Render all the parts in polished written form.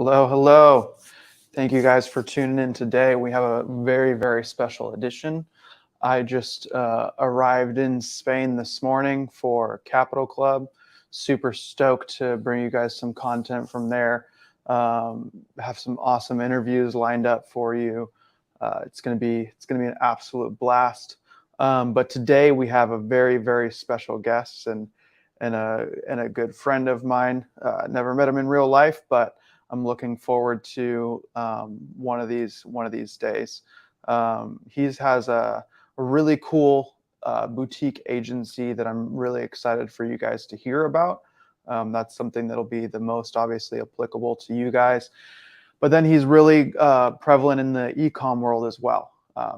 Hello, hello. Thank you guys for tuning in today. We have a very, very special edition. I just arrived in Spain this morning for Capital Club. Super stoked to bring you guys some content from there. Have some awesome interviews lined up for you. It's gonna be an absolute blast. But today we have a very, very special guest and a good friend of mine. Never met him in real life, but I'm looking forward to one of these days. He has a really cool boutique agency that I'm really excited for you guys to hear about. That's something that'll be the most obviously applicable to you guys. But then he's really prevalent in the eCom world as well.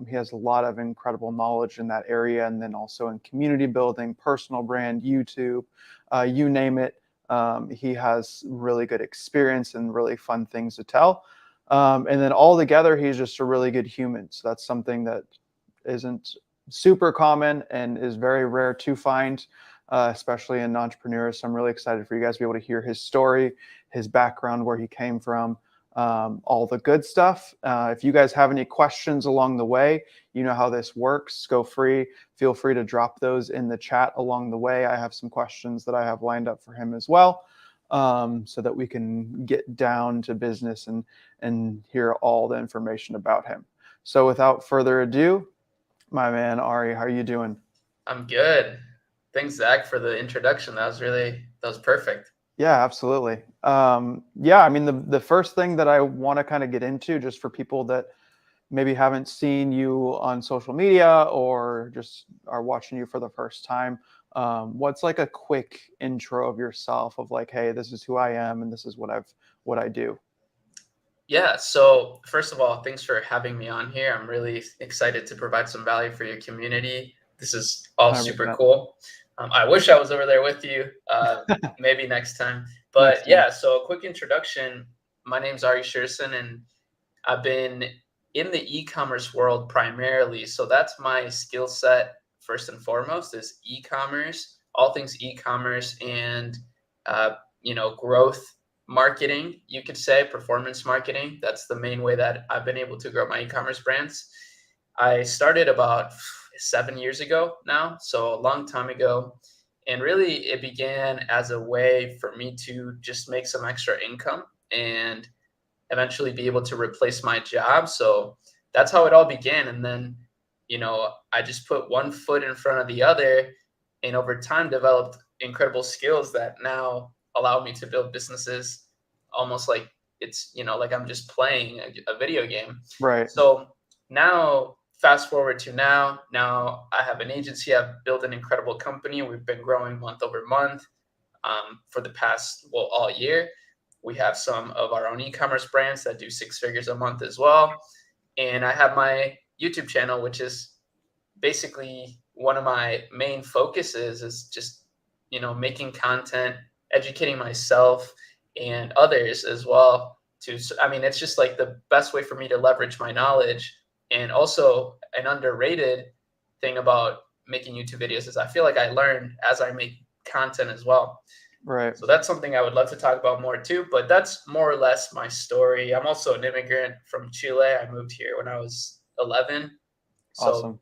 He has a lot of incredible knowledge in that area, and then also in community building, personal brand, YouTube, you name it. He has really good experience and really fun things to tell. And then all together, he's just a really good human. So that's something that isn't super common and is very rare to find, especially in entrepreneurs. So I'm really excited for you guys to be able to hear his story, his background, where he came from, all the good stuff. If you guys have any questions along the way, you know how this works. Feel free to drop those in the chat along the way. I have some questions that I have lined up for him as well, so that we can get down to business and hear all the information about him. So without further ado, my man Arie, how are you doing? I'm good. Thanks, Zach, for the introduction. That was perfect. Yeah, absolutely. Yeah, I mean, the first thing that I want to kind of get into, just for people that maybe haven't seen you on social media or just are watching you for the first time, what's like a quick intro of yourself of like, hey, this is who I am and this is what I do. Yeah, so first of all, thanks for having me on here. I'm really excited to provide some value for your community. This is all super 100%. cool. I wish I was over there with you, maybe next time. But Next time. yeah, so a quick introduction. My name's Arie Scherson, and I've been in the e-commerce world primarily. So that's my skill set first and foremost is e-commerce, all things e-commerce and growth marketing, you could say, performance marketing. That's the main way that I've been able to grow my e-commerce brands. I started about 7 years ago now, so a long time ago. And really, it began as a way for me to just make some extra income and eventually be able to replace my job. So that's how it all began. And then, I just put one foot in front of the other and over time developed incredible skills that now allow me to build businesses almost like it's, like I'm just playing a video game. Right. So now, fast forward to now I have an agency. I've built an incredible company. We've been growing month over month for the past, all year. We have some of our own e-commerce brands that do 6 figures a month as well. And I have my YouTube channel, which is basically one of my main focuses is just, making content, educating myself and others as well it's just like the best way for me to leverage my knowledge. And also an underrated thing about making YouTube videos is I feel like I learn as I make content as well. Right. So that's something I would love to talk about more too, but that's more or less my story. I'm also an immigrant from Chile. I moved here when I was 11. So Awesome.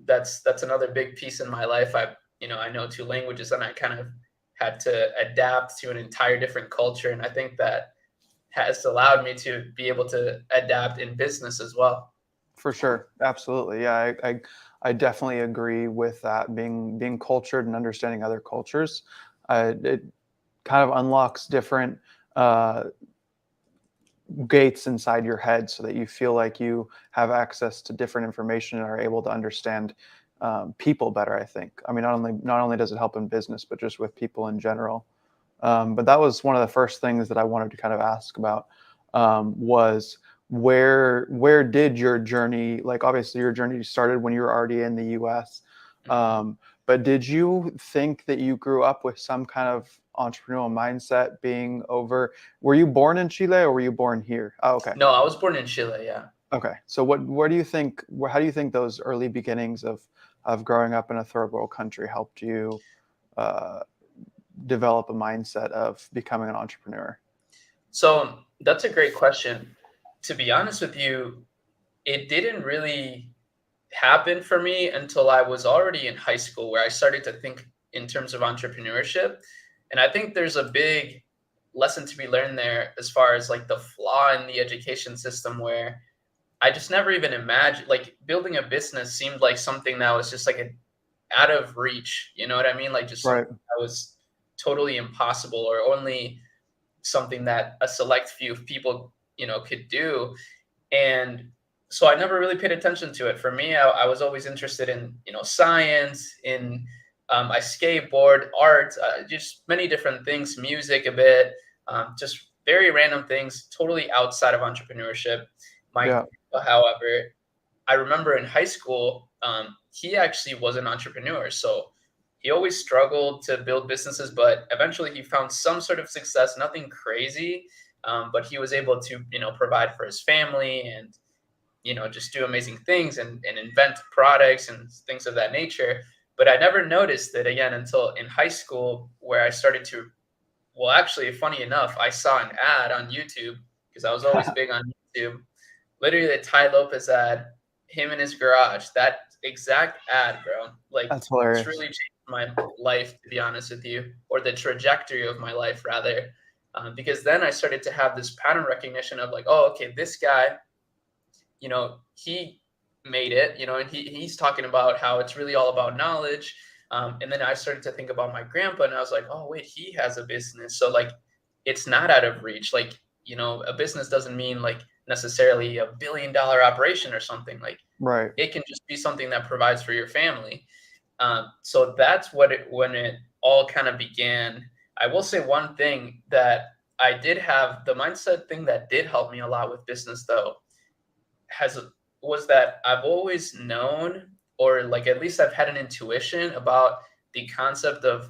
that's another big piece in my life. I know 2 languages and I kind of had to adapt to an entire different culture. And I think that has allowed me to be able to adapt in business as well. For sure. Absolutely. Yeah, I definitely agree with that. Being cultured and understanding other cultures, it kind of unlocks different gates inside your head so that you feel like you have access to different information and are able to understand people better, I think. I mean, not only does it help in business, but just with people in general. But that was one of the first things that I wanted to kind of ask about, was where did your journey, like obviously your journey started when you were already in the US, but did you think that you grew up with some kind of entrepreneurial mindset being over? Were you born in Chile or were you born here? Oh, okay. No, I was born in Chile. Yeah. Okay. So how do you think those early beginnings of growing up in a third world country helped you develop a mindset of becoming an entrepreneur? So that's a great question. To be honest with you, it didn't really happen for me until I was already in high school, where I started to think in terms of entrepreneurship. And I think there's a big lesson to be learned there as far as like the flaw in the education system, where I just never even imagined like building a business seemed like something that was just like out of reach. You know what I mean? Like just something Right. that was totally impossible, or only something that a select few people, could do. And so I never really paid attention to it. For me, I was always interested in, science, in I skateboard, art, just many different things, music a bit, just very random things, totally outside of entrepreneurship. My Yeah. grandpa, however, I remember in high school, he actually was an entrepreneur. So he always struggled to build businesses, but eventually he found some sort of success, nothing crazy. But he was able to, provide for his family and, just do amazing things and invent products and things of that nature. But I never noticed it again until in high school, where I started to, well, actually, funny enough, I saw an ad on YouTube because I was always big on YouTube. Literally, the Ty Lopez ad, him in his garage. That exact ad, bro. Like, That's hilarious. truly changed my life, to be honest with you, or the trajectory of my life, rather. Because then I started to have this pattern recognition of like, oh, okay, this guy, he made it, and he's talking about how it's really all about knowledge. And then I started to think about my grandpa, and I was like, oh, wait, he has a business. So, like, it's not out of reach. Like, a business doesn't mean like necessarily $1 billion operation or something. Like, Right. it can just be something that provides for your family. So that's when it all kind of began. I will say one thing that I did have the mindset thing that did help me a lot with business, though, has was that I've always known, or like at least I've had an intuition about the concept of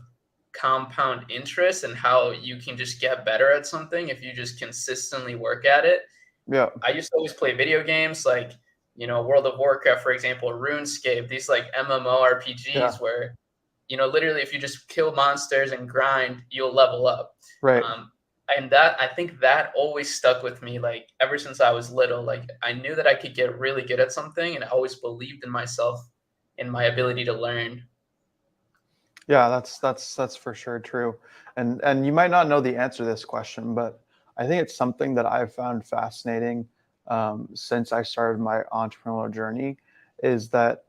compound interest and how you can just get better at something if you just consistently work at it. Yeah. I used to always play video games like, World of Warcraft, for example, RuneScape, these like Yeah. MMORPGs where, literally if you just kill monsters and grind, you'll level up. Right. Um, and that, I think that always stuck with me, like ever since I was little. Like I knew that I could get really good at something, and I always believed in myself and my ability to learn. Yeah, that's for sure true. And you might not know the answer to this question, but I think it's something that I've found fascinating since I started my entrepreneurial journey, is that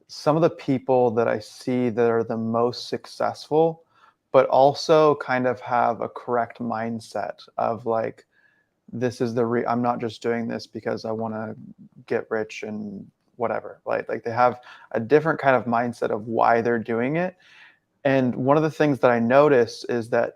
some of the people that I see that are the most successful, but also kind of have a correct mindset of like, this is I'm not just doing this because I want to get rich and whatever. Like they have a different kind of mindset of why they're doing it. And one of the things that I notice is that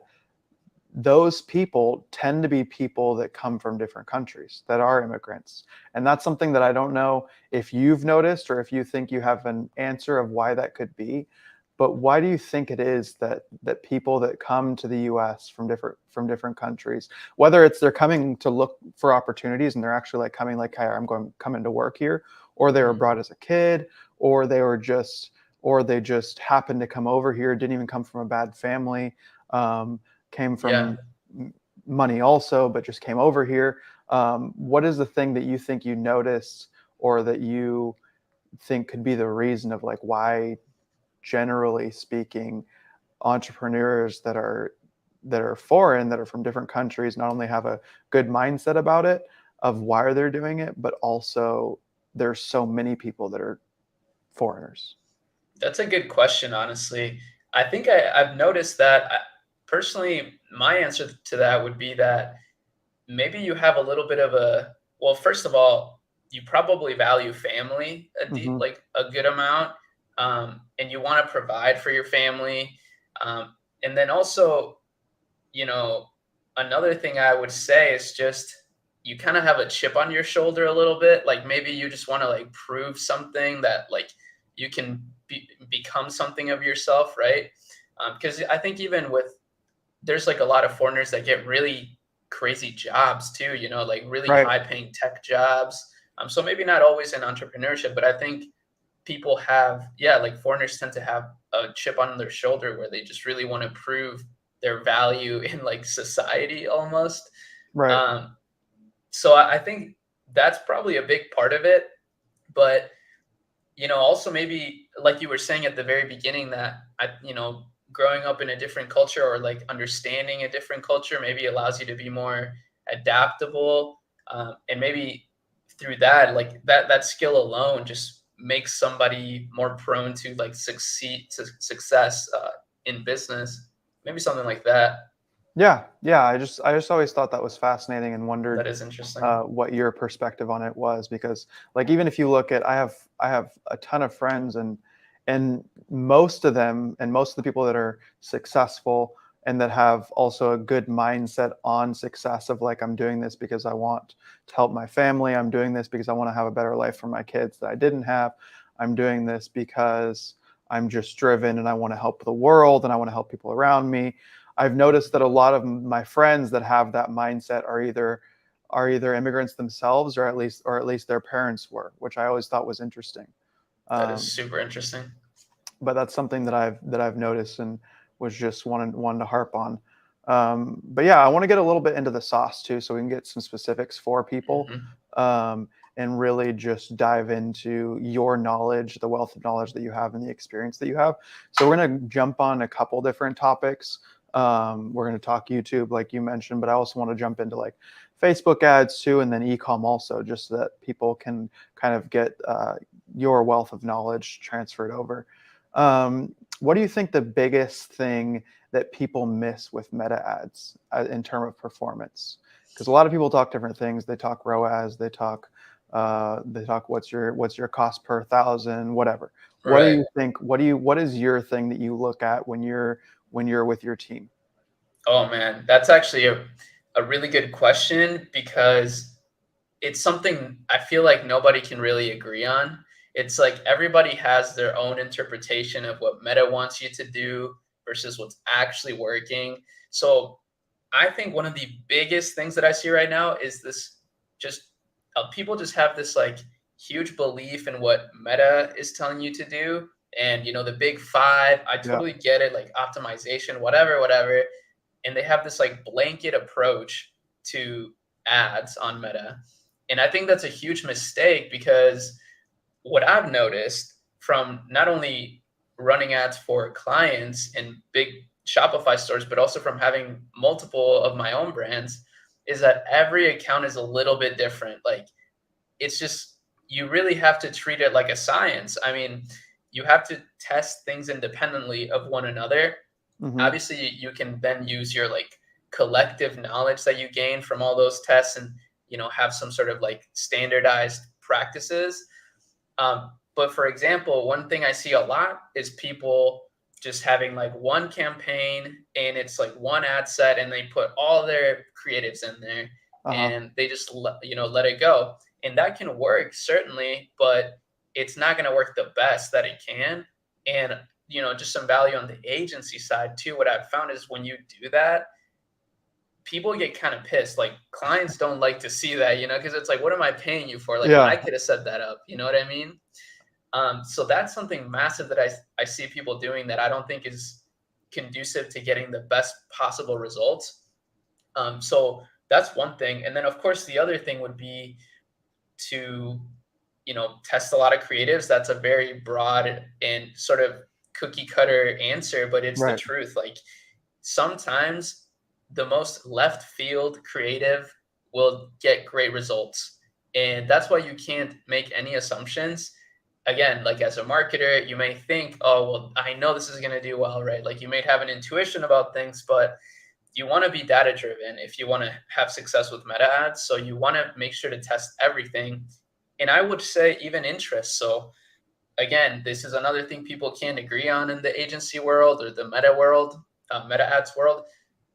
those people tend to be people that come from different countries, that are immigrants. And that's something that I don't know if you've noticed or if you think you have an answer of why that could be. But why do you think it is that people that come to the US from different countries, whether it's they're coming to look for opportunities and they're actually like coming like, hey, coming to work here, or they were Mhm. brought as a kid, or they just happened to come over here, didn't even come from a bad family, came Yeah. from money also, but just came over here. What is the thing that you think you noticed or that you think could be the reason of like why, generally speaking, entrepreneurs that are foreign, that are from different countries, not only have a good mindset about it of why they're doing it, but also there's so many people that are foreigners? That's a good question, honestly. I think I've noticed that personally, my answer to that would be that maybe you have a little bit of a, well, first of all, you probably value family Hmm. like a good amount, and you want to provide for your family. And then also, you know, another thing I would say is just you kind of have a chip on your shoulder a little bit. Like maybe you just want to like prove something that like you can become something of yourself, right? Because I think even with there's like a lot of foreigners that get really crazy jobs too, like really Right. high paying tech jobs. So maybe not always in entrepreneurship, but I think people have, yeah, like foreigners tend to have a chip on their shoulder where they just really want to prove their value in like society almost. Right. So I think that's probably a big part of it. But, also maybe like you were saying at the very beginning that growing up in a different culture or like understanding a different culture maybe allows you to be more adaptable. And maybe through that, like that skill alone just makes somebody more prone to like success in business, maybe something like that. Yeah. Yeah. I just always thought that was fascinating and wondered That is interesting. what your perspective on it was, because like even if you look at, I have a ton of friends, and most of them, and most of the people that are successful and that have also a good mindset on success of like, I'm doing this because I want to help my family, I'm doing this because I want to have a better life for my kids that I didn't have, I'm doing this because I'm just driven and I want to help the world and I want to help people around me. I've noticed that a lot of my friends that have that mindset are either immigrants themselves, or at least their parents were, which I always thought was interesting. That is Um, super interesting. but that's something that I've noticed and was just wanted to harp on. But yeah, I want to get a little bit into the sauce too, so we can get some specifics for people, Hmm. and really just dive into your knowledge, the wealth of knowledge that you have, and the experience that you have. So we're going to jump on a couple different topics. We're going to talk YouTube, like you mentioned, but I also want to jump into like Facebook ads too, and then ecom also, just so that people can kind of get your wealth of knowledge transferred over. What do you think the biggest thing that people miss with meta ads in terms of performance? Because a lot of people talk different things. They talk ROAS, they talk what's your cost per thousand, whatever. What do Right. you think? What is your thing that you look at when you're with your team? Oh man, that's actually a really good question because it's something I feel like nobody can really agree on. It's like everybody has their own interpretation of what Meta wants you to do versus what's actually working. So I think one of the biggest things that I see right now is this just people just have this like huge belief in what Meta is telling you to do. And the big five, I Yeah. totally get it, like optimization, whatever. And they have this like blanket approach to ads on Meta. And I think that's a huge mistake because what I've noticed from not only running ads for clients in big Shopify stores, but also from having multiple of my own brands, is that every account is a little bit different. Like it's just, you really have to treat it like a science. I mean, you have to test things independently of one another. Hmm. Obviously you can then use your like collective knowledge that you gain from all those tests and have some sort of like standardized practices. But for example, one thing I see a lot is people just having like one campaign and it's like one ad set and they put all their creatives in there Uh-huh. and they just let it go. And that can work certainly, but it's not going to work the best that it can. And just some value on the agency side too. What I've found is when you do that, people get kind of pissed. Like clients don't like to see that, because it's like, what am I paying you for? Like I Yeah. could have set that up. You know what I mean? So that's something massive that I see people doing that I don't think is conducive to getting the best possible results. So that's one thing. And then of course the other thing would be to, test a lot of creatives. That's a very broad and sort of cookie cutter answer, but it's the Right. truth. Like sometimes the most left field creative will get great results. And that's why you can't make any assumptions. Again, like as a marketer, you may think, oh, well, I know this is going to do well, right? Like you may have an intuition about things, but you want to be data driven if you want to have success with meta ads. So you want to make sure to test everything. And I would say even interest. So again, this is another thing people can't agree on in the agency world or the meta world, meta ads world,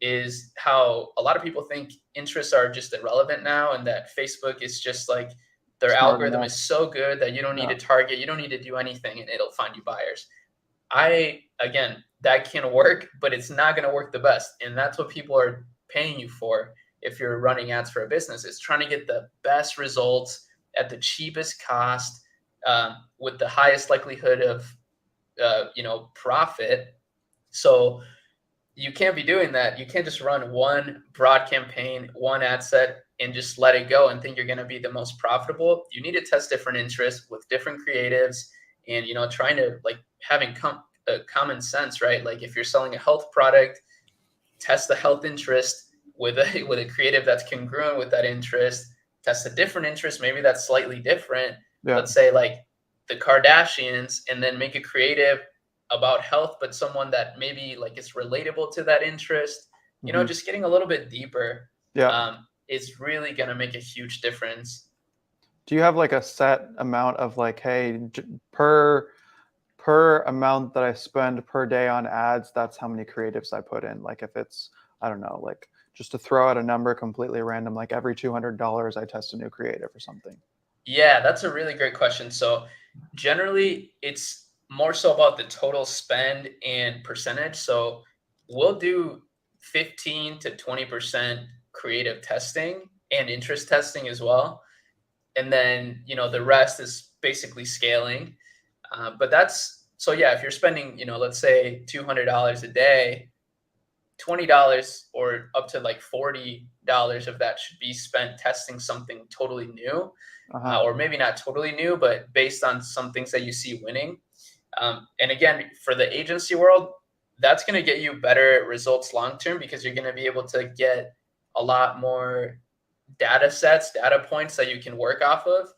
is how a lot of people think interests are just irrelevant now and that Facebook is just like their Smart algorithm enough. is so good that you don't need Yeah. to target, you don't need to do anything and it'll find you buyers. Again, that can work, but it's not going to work the best. And that's what people are paying you for if you're running ads for a business, is trying to get the best results at the cheapest cost, with the highest likelihood of, profit. So you can't be doing that. You can't just run one broad campaign, one ad set, and just let it go and think you're going to be the most profitable. You need to test different interests with different creatives, and trying to like having common sense, right? Like if you're selling a health product, test the health interest with a creative that's congruent with that interest. Test a different interest, maybe that's slightly different. Yeah. Let's say like the Kardashians, and then make a creative about health, but someone that maybe like is relatable to that interest. Just getting a little bit deeper is really going to make a huge difference. Do you have like a set amount of like, hey, per amount that I spend per day on ads, that's how many creatives I put in? Like if it's, I don't know, like just to throw out a number completely random, like every $200 I test a new creative or something. Yeah, that's a really great question. So generally it's more so about the total spend and percentage. So we'll do 15 to 20% creative testing and interest testing as well. And then, the rest is basically scaling. But that's, so yeah, if you're spending, let's say $200 a day, $20 or up to like $40 of that should be spent testing something totally new, or maybe not totally new, but based on some things that you see winning. And again, for the agency world, that's going to get you better results long term, because you're going to be able to get a lot more data sets, data points that you can work off of.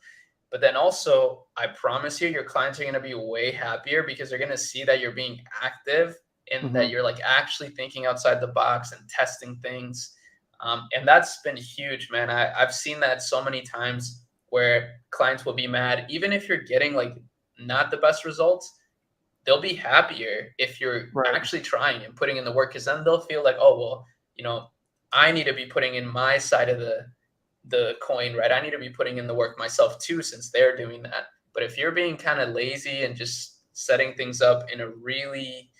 But then also, I promise you, your clients are going to be way happier because they're going to see that you're being active and that you're like actually thinking outside the box and testing things. And that's been huge, man. I've seen that so many times where clients will be mad, even if you're getting like not the best results. They'll be happier if you're actually trying and putting in the work, because then they'll feel like, oh, well, I need to be putting in my side of the coin, right? I need to be putting in the work myself too, since they're doing that. But if you're being kind of lazy and just setting things up in a really,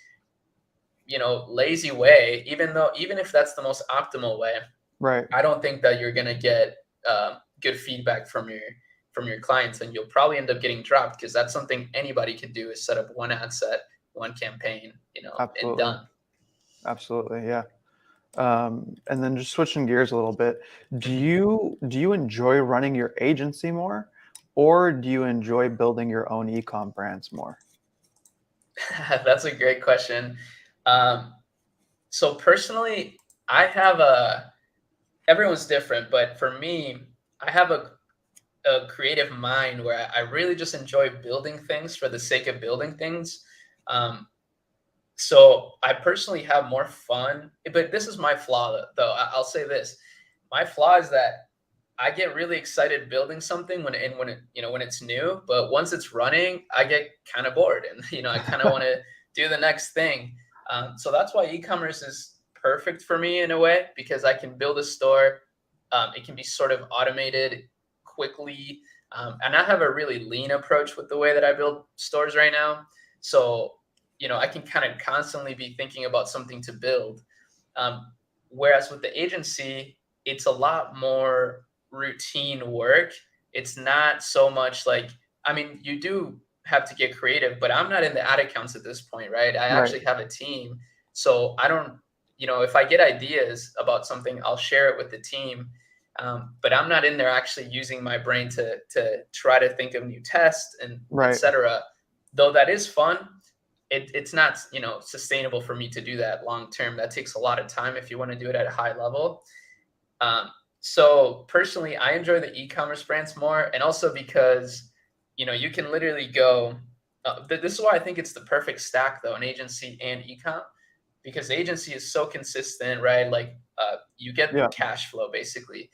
lazy way, even if that's the most optimal way, I don't think that you're going to get good feedback from your clients, and you'll probably end up getting dropped, because that's something anybody can do, is set up one ad set, one campaign, and done. Absolutely. Yeah. And then just switching gears a little bit, do you enjoy running your agency more, or do you enjoy building your own ecom brands more? That's a great question. So personally, I have everyone's different, but for me, I have a creative mind where I really just enjoy building things for the sake of building things. Um, so I personally have more fun, but this is my flaw though. I'll say this. My flaw is that I get really excited building something when it's new, but once it's running, I get kind of bored, and I kind of want to do the next thing. So that's why e-commerce is perfect for me in a way, because I can build a store. It can be sort of automated quickly, and I have a really lean approach with the way that I build stores right now. So I can kind of constantly be thinking about something to build. Whereas with the agency, it's a lot more routine work. It's not so much like, I mean, you do have to get creative, but I'm not in the ad accounts at this point, right? I actually have a team. So I don't, if I get ideas about something, I'll share it with the team. But I'm not in there actually using my brain to try to think of new tests and etc. Though that is fun, it's not sustainable for me to do that long term. That takes a lot of time if you want to do it at a high level. So personally, I enjoy the e-commerce brands more, and also because you can literally go. This is why I think it's the perfect stack, though, an agency and e-com, because the agency is so consistent, right? Like you get the cash flow basically.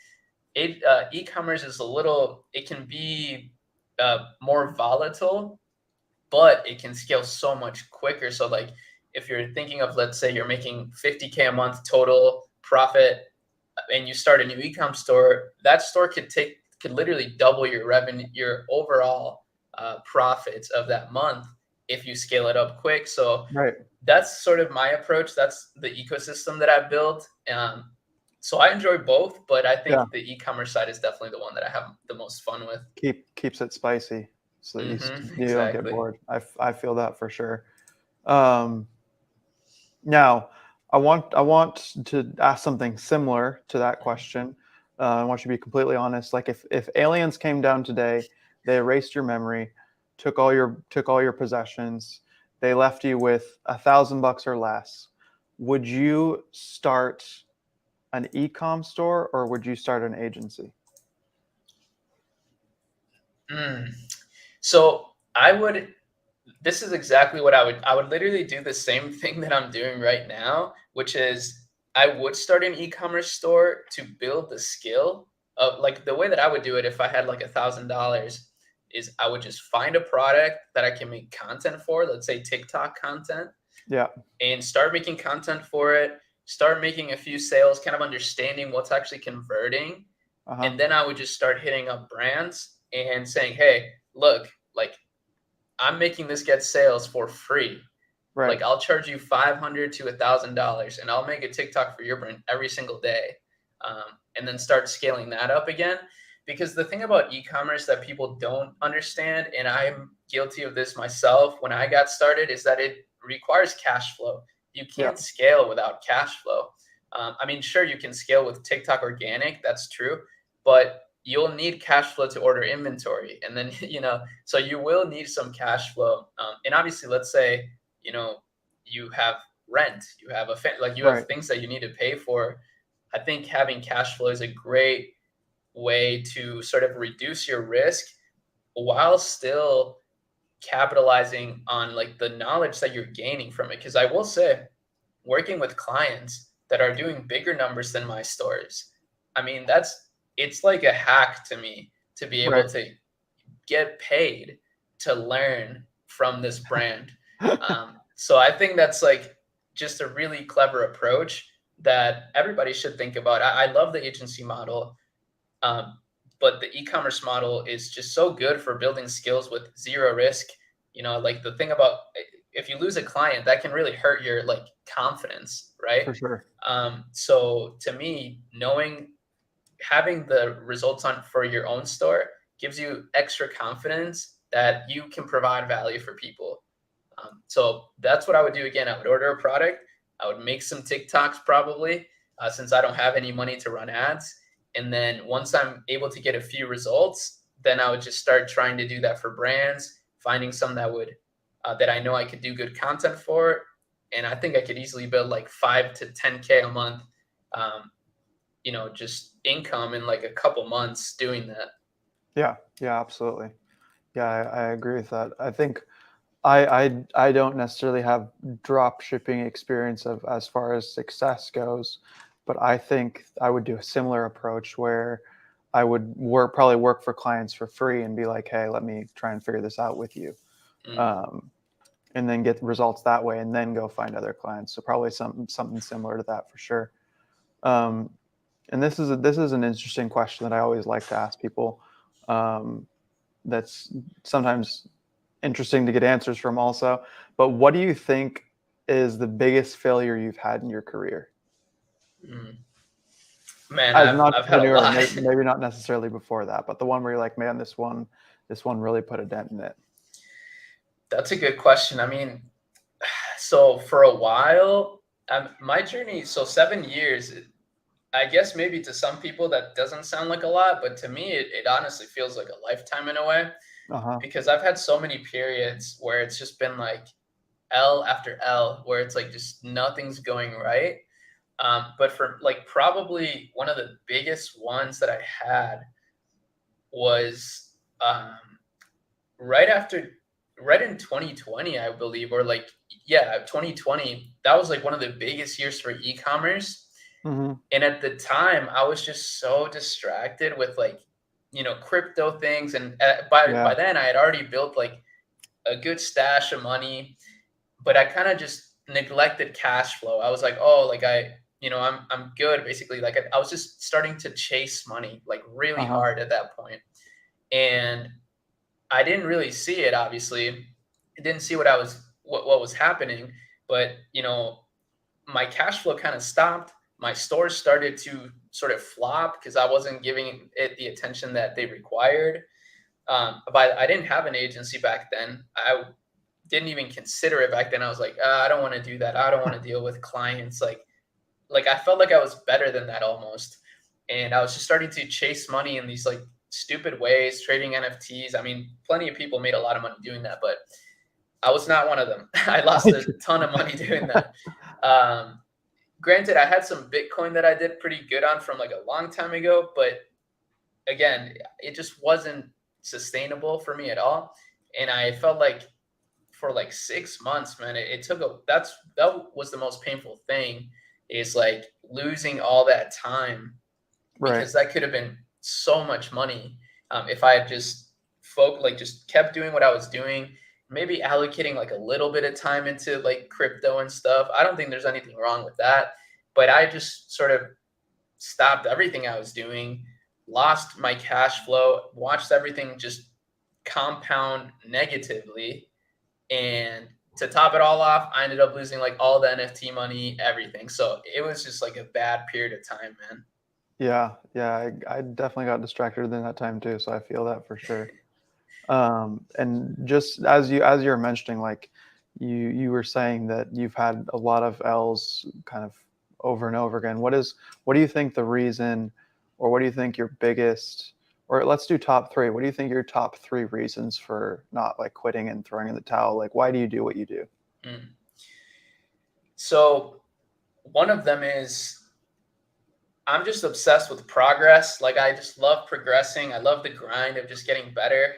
E-commerce is it can be more volatile, but it can scale so much quicker. So like if you're thinking of, let's say you're making 50K a month total profit, and you start a new ecom store, that store could literally double your revenue, your overall profits of that month, if you scale it up quick. So that's sort of my approach. That's the ecosystem that I've built. So I enjoy both, but I think the e-commerce side is definitely the one that I have the most fun with. Keeps it spicy, so that you don't get bored. I feel that for sure. Now, I want to ask something similar to that question. I want you to be completely honest. Like if aliens came down today, they erased your memory, took all your possessions, they left you with $1,000 or less. Would you start an e-com store or would you start an agency? Mm. So I would. This is exactly what I would literally do the same thing that I'm doing right now, which is I would start an e-commerce store to build the skill of, like, the way that I would do it if I had like $1,000 is I would just find a product that I can make content for, let's say TikTok content, Yeah. and start making content for it, start making a few sales, kind of understanding what's actually converting. Uh-huh. And then I would just start hitting up brands and saying, hey, look, like, I'm making this get sales for free. Right. Like, I'll charge you $500 to $1,000, and I'll make a TikTok for your brand every single day, and then start scaling that up again. Because the thing about e-commerce that people don't understand, and I'm guilty of this myself when I got started, is that it requires cash flow. You Yeah. can't scale without cash flow. I mean, sure, you can scale with TikTok organic, that's true, but you'll need cash flow to order inventory, and then so you will need some cash flow. And obviously, let's say you have rent, you have you have Right. things that you need to pay for. I think having cash flow is a great way to sort of reduce your risk while still capitalizing on like the knowledge that you're gaining from it. Because I will say, working with clients that are doing bigger numbers than my stores, I mean, it's like a hack to me to be able Right. to get paid to learn from this brand. So I think that's like just a really clever approach that everybody should think about. I love the agency model, um, but the e-commerce model is just so good for building skills with zero risk. Like the thing about, if you lose a client, that can really hurt your like confidence, right? For sure. So to me, having the results on for your own store gives you extra confidence that you can provide value for people. So that's what I would do. Again, I would order a product. I would make some TikToks probably, since I don't have any money to run ads. And then once I'm able to get a few results, then I would just start trying to do that for brands, finding some that I know I could do good content for. And I think I could easily build like 5 to 10K a month, just income in like a couple months doing that. Yeah. Yeah, absolutely. Yeah, I agree with that. I think I don't necessarily have drop shipping experience of as far as success goes, but I think I would do a similar approach where I would probably work for clients for free and be like, hey, let me try and figure this out with you, Mm. um, and then get results that way, and then go find other clients. So probably something similar to that for sure. Um, and this is an interesting question that I always like to ask people. That's sometimes interesting to get answers from also. But what do you think is the biggest failure you've had in your career Mm. Man, as an I've had a entrepreneur? lot. Maybe not necessarily before that, but the one where you're like, man, this one really put a dent in it. That's a good question. I mean, so for a while, my journey, so 7 years, I guess maybe to some people that doesn't sound like a lot, but to me, it honestly feels like a lifetime in a way, Uh-huh. because I've had so many periods where it's just been like L after L, where it's like just nothing's going right. But for like probably one of the biggest ones that I had was right after, right in 2020, I believe, or like, yeah, 2020. That was like one of the biggest years for e-commerce. Hmm. And at the time, I was just so distracted with like, crypto things. And by Yeah. then, I had already built like a good stash of money, but I kind of just neglected cash flow. I was like, oh, like I'm good basically. Like I was just starting to chase money like really Uh-huh. hard at that point, and I didn't really see it. Obviously, I didn't see what was happening, but my cash flow kind of stopped. My stores started to sort of flop because I wasn't giving it the attention that they required. But I didn't have an agency back then. I didn't even consider it back then. I was like, I don't want to do that. I don't want to deal with clients. Like I felt like I was better than that almost. And I was just starting to chase money in these like stupid ways, trading NFTs. I mean, plenty of people made a lot of money doing that, but I was not one of them. I lost a ton of money doing that. Granted, I had some Bitcoin that I did pretty good on from like a long time ago, but again, it just wasn't sustainable for me at all. And I felt like for like 6 months, man, it took that was the most painful thing, is like losing all that time, Right. because that could have been so much money if I had just just kept doing what I was doing, maybe allocating like a little bit of time into like crypto and stuff. I don't think there's anything wrong with that, but I just sort of stopped everything I was doing, lost my cash flow, watched everything just compound negatively. And to top it all off, I ended up losing like all the NFT money, everything. So it was just like a bad period of time, man. Yeah, yeah, I definitely got distracted in that time too, so I feel that for sure. And just as you're mentioning, like you were saying that you've had a lot of L's kind of over and over again. What do you think the reason, or what do you think your biggest, or let's do top three. What do you think your top three reasons for not like quitting and throwing in the towel? Like, why do you do what you do? Mm. So one of them is I'm just obsessed with progress. Like I just love progressing. I love the grind of just getting better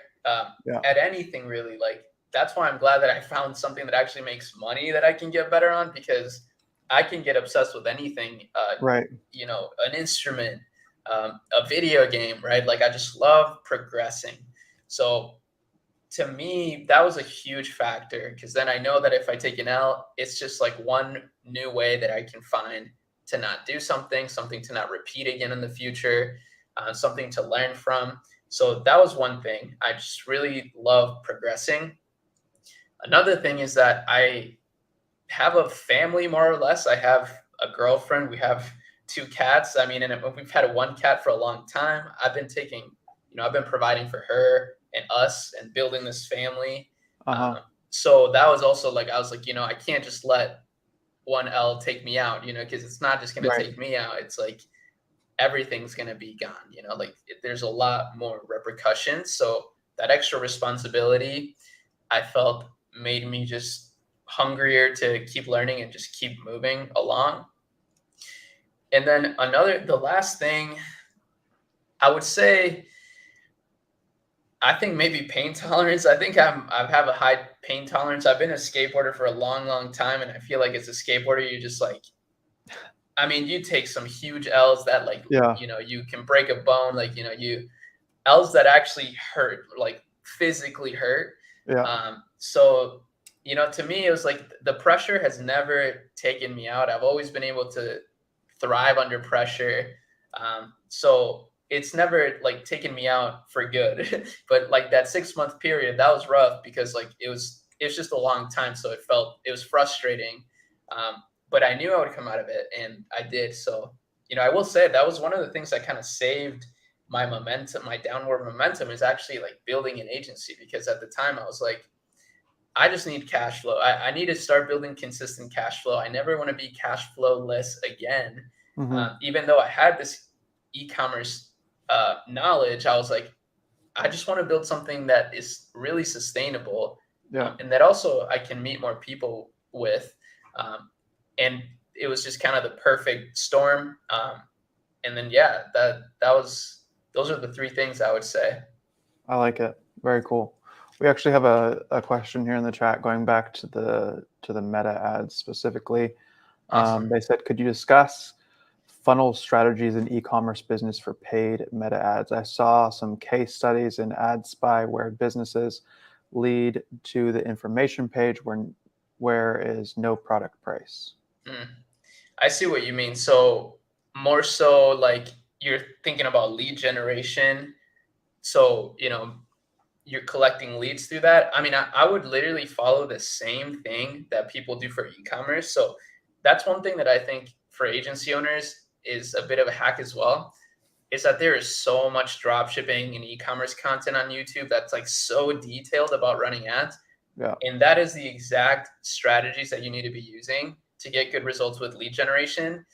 Yeah, at anything, really. Like that's why I'm glad that I found something that actually makes money that I can get better on, because I can get obsessed with anything. right. An instrument, a video game, right? Like I just love progressing. So to me, that was a huge factor, because then I know that if I take an L, it's just like one new way that I can find to not do something to not repeat again in the future, something to learn from. So that was one thing. I just really love progressing. Another thing is that I have a family, more or less. I have a girlfriend. We have two cats. I mean, and we've had one cat for a long time. I've been providing for her and us and building this family. Uh-huh. So that was also like, I was like, I can't just let one L take me out, because it's not just going to Right. take me out. It's like everything's going to be gone, like there's a lot more repercussions. So that extra responsibility, I felt, made me just hungrier to keep learning and just keep moving along. And then the last thing I would say, I think maybe pain tolerance. I think I have a high pain tolerance. I've been a skateboarder for a long, long time, and I feel like as a skateboarder, you just like, I mean, you take some huge L's that like, Yeah, you can break a bone, like, you L's that actually hurt, like physically hurt. yeah. So, to me, it was like the pressure has never taken me out. I've always been able to thrive under pressure. So it's never like taken me out for good. But like that 6 month period, that was rough, because like it was just a long time. So it was frustrating. But I knew I would come out of it, and I did. So, I will say that was one of the things that kind of saved my momentum, my downward momentum, is actually like building an agency, because at the time I was like, I just need cash flow. I need to start building consistent cash flow. I never want to be cash flow less again. Hmm. Even though I had this e-commerce knowledge, I was like, I just want to build something that is really sustainable, Yeah. and that also I can meet more people with. Um, and it was just kind of the perfect storm. And then, yeah, those are the three things I would say. I like it. Very cool. We actually have a question here in the chat going back to the meta ads specifically. Awesome. They said, could you discuss funnel strategies in e-commerce business for paid meta ads? I saw some case studies in AdSpy where businesses lead to the information page where is no product price. Mm. I see what you mean. So more so like you're thinking about lead generation. So, you're collecting leads through that. I mean, I would literally follow the same thing that people do for e-commerce. So that's one thing that I think for agency owners is a bit of a hack as well, is that there is so much drop shipping and e-commerce content on YouTube that's like so detailed about running ads Yeah. And that is the exact strategies that you need to be using to get good results with lead generation.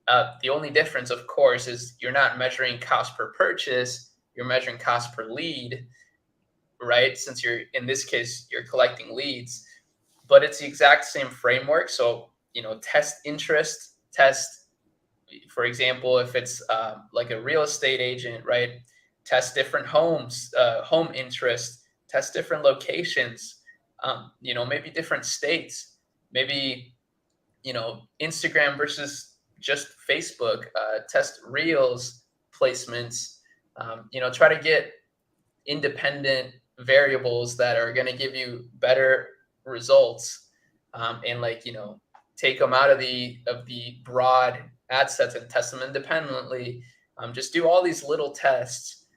The only difference, of course, is you're not measuring cost per purchase, you're measuring cost per lead, right? Since you're, in this case, you're collecting leads, but it's the exact same framework. So, test interest, test, for example, if it's like a real estate agent, right? Test different homes, home interest, test different locations, maybe different states, maybe, Instagram versus just Facebook, test reels placements, try to get independent variables that are going to give you better results, and take them out of the broad ad sets and test them independently. Just do all these little tests,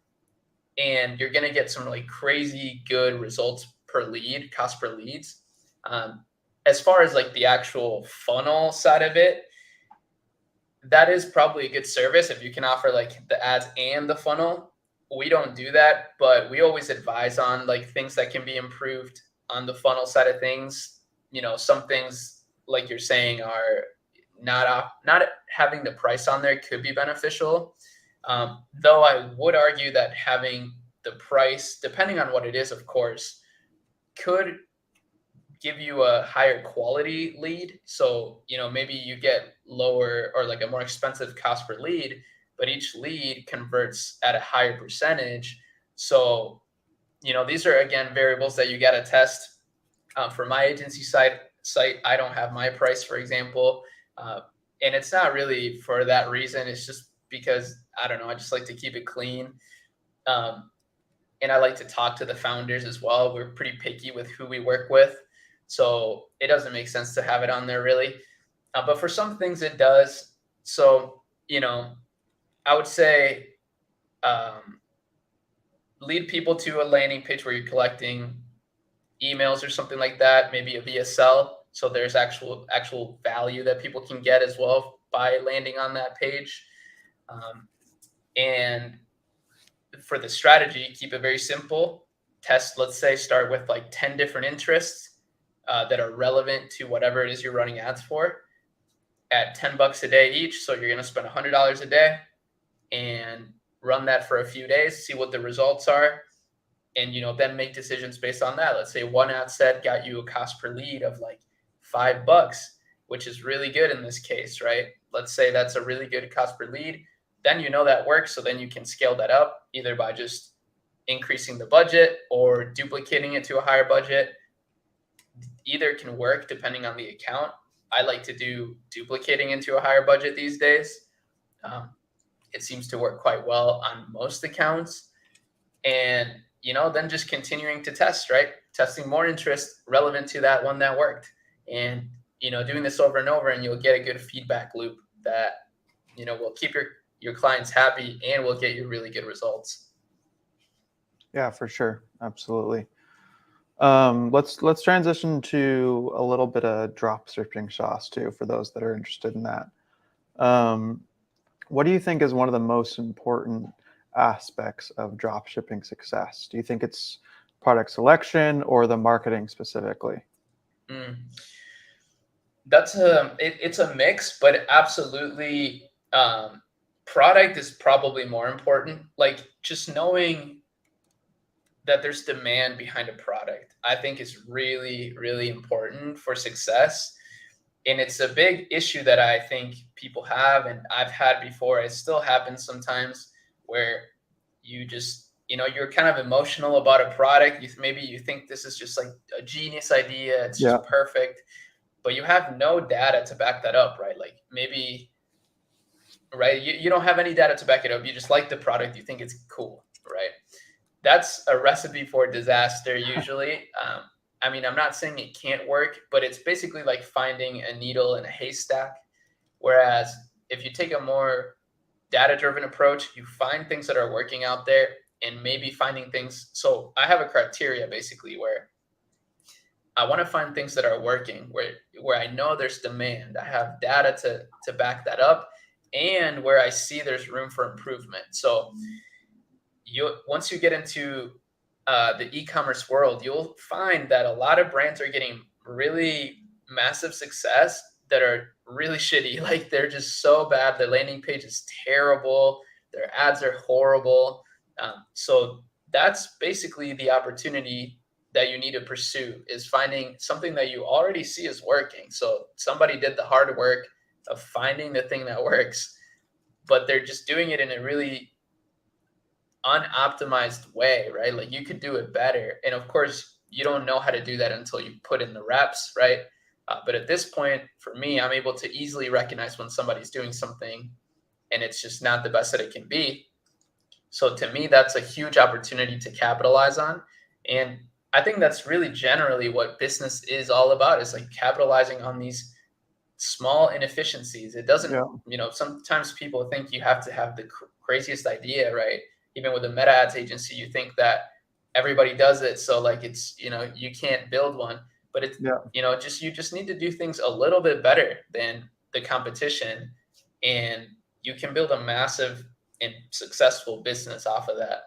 and you're going to get some like crazy good results per lead, cost per leads. As far as like the actual funnel side of it, that is probably a good service if you can offer like the ads and the funnel. We don't do that, but we always advise on like things that can be improved on the funnel side of things. Some things like you're saying are not having the price on there could be beneficial. Though I would argue that having the price, depending on what it is, of course, could give you a higher quality lead. So, maybe you get lower or like a more expensive cost per lead, but each lead converts at a higher percentage. So, these are again variables that you got to test. For my agency site, I don't have my price, for example, and it's not really for that reason. It's just because I don't know. I just like to keep it clean. Um, and I like to talk to the founders as well. We're pretty picky with who we work with, so it doesn't make sense to have it on there really. But for some things, it does. So I would say lead people to a landing page where you're collecting emails or something like that, maybe a VSL. So there's actual value that people can get as well by landing on that page. And for the strategy, keep it very simple. Test, let's say, start with like 10 different interests that are relevant to whatever it is you're running ads for at $10 a day each. So you're going to spend $100 a day and run that for a few days, see what the results are. And, then make decisions based on that. Let's say one ad set got you a cost per lead of like $5, which is really good in this case, right? Let's say that's a really good cost per lead. Then that works. So then you can scale that up either by just increasing the budget or duplicating it to a higher budget. Either can work depending on the account. I like to do duplicating into a higher budget these days. It seems to work quite well on most accounts. And, then just continuing to test, right? Testing more interest relevant to that one that worked. And, doing this over and over, and you'll get a good feedback loop that, will keep your clients happy and will get you really good results. Yeah, for sure. Absolutely. Let's transition to a little bit of drop shipping sauce too, for those that are interested in that. What do you think is one of the most important aspects of drop shipping success? Do you think it's product selection or the marketing specifically? It's a mix, but absolutely, product is probably more important. Like just knowing that there's demand behind a product, I think is really, really important for success. And it's a big issue that I think people have, and I've had before. It still happens sometimes where you just, you're kind of emotional about a product. Maybe you think this is just like a genius idea. It's just perfect, but you have no data to back that up, right? Like maybe, right, you don't have any data to back it up. You just like the product. You think it's cool, right? That's a recipe for disaster usually. I'm not saying it can't work, but it's basically like finding a needle in a haystack. Whereas if you take a more data-driven approach, you find things that are working out there and maybe finding things. So I have a criteria basically where I want to find things that are working, where I know there's demand. I have data to back that up, and where I see there's room for improvement. So once you get into the e-commerce world, you'll find that a lot of brands are getting really massive success that are really shitty. Like they're just so bad. Their landing page is terrible. Their ads are horrible. So that's basically the opportunity that you need to pursue, is finding something that you already see is working. So somebody did the hard work of finding the thing that works, but they're just doing it in a really unoptimized way, right? Like you could do it better. And of course, you don't know how to do that until you put in the reps, right? But at this point, for me, I'm able to easily recognize when somebody's doing something and it's just not the best that it can be. So to me, that's a huge opportunity to capitalize on. And I think that's really generally what business is all about, is like capitalizing on these small inefficiencies. It doesn't, Yeah. sometimes people think you have to have the craziest idea, right? Even with a meta ads agency, you think that everybody does it. So like it's, you can't build one, but it's, Yeah. you just need to do things a little bit better than the competition. And you can build a massive and successful business off of that.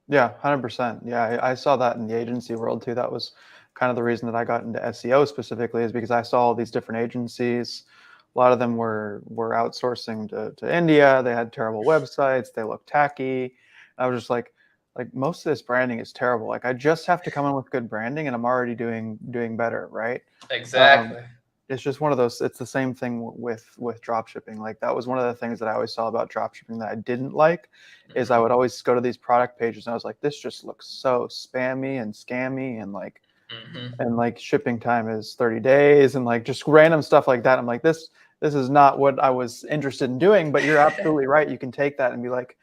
Yeah, 100%. Yeah, I saw that in the agency world too. That was kind of the reason that I got into SEO specifically, is because I saw all these different agencies. A lot of them were outsourcing to India. They had terrible websites. They looked tacky. I was just like most of this branding is terrible. Like I just have to come in with good branding, and I'm already doing better, right? Um, Exactly. it's just one of those. It's the same thing with drop shipping. Like that was one of the things that I always saw about drop shipping that I didn't like, is I Mhm. would always go to these product pages and I was like, this just looks so spammy and scammy, Mhm. and like shipping time is 30 days and like just random stuff like that. I'm like, this is not what I was interested in doing. But you're absolutely right. You can take that and be like,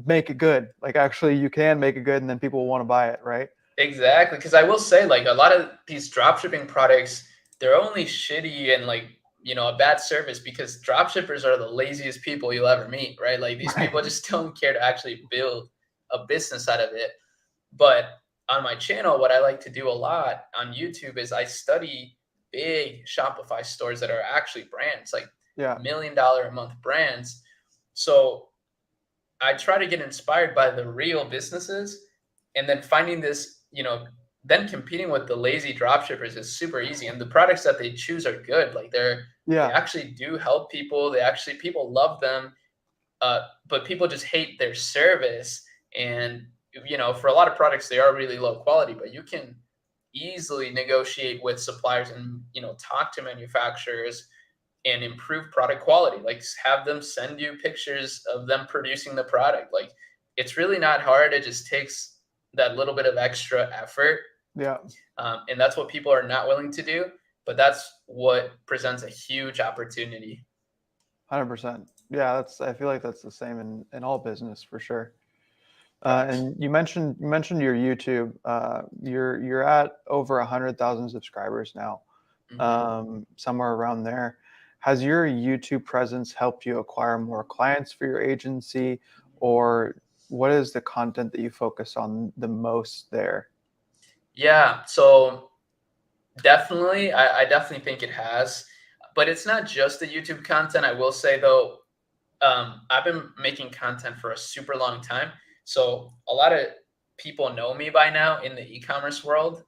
make it good. Like actually you can make it good, and then people will want to buy it, right? Exactly, because I will say, like, a lot of these drop shipping products, they're only shitty and like, a bad service because drop shippers are the laziest people you'll ever meet, right? Like these Right. people just don't care to actually build a business out of it. But on my channel, what I like to do a lot on YouTube is I study big Shopify stores that are actually brands, like Yeah, $1 million a month brands. So I try to get inspired by the real businesses, and then finding this, then competing with the lazy dropshippers is super easy. And the products that they choose are good. Like they yeah, actually do help people. People love them. But people just hate their service. And, for a lot of products, they are really low quality, but you can easily negotiate with suppliers and, talk to manufacturers and improve product quality. Like have them send you pictures of them producing the product. Like it's really not hard. It just takes that little bit of extra effort, yeah. and that's what people are not willing to do. But that's what presents a huge opportunity. 100%. Yeah, I feel like that's the same in all business for sure. Facts. And you mentioned your YouTube. You're at over 100,000 subscribers now, Hmm. somewhere around there. Has your YouTube presence helped you acquire more clients for your agency, or what is the content that you focus on the most there? Yeah. So definitely, I definitely think it has. But it's not just the YouTube content. I will say though, I've been making content for a super long time. So a lot of people know me by now in the e-commerce world.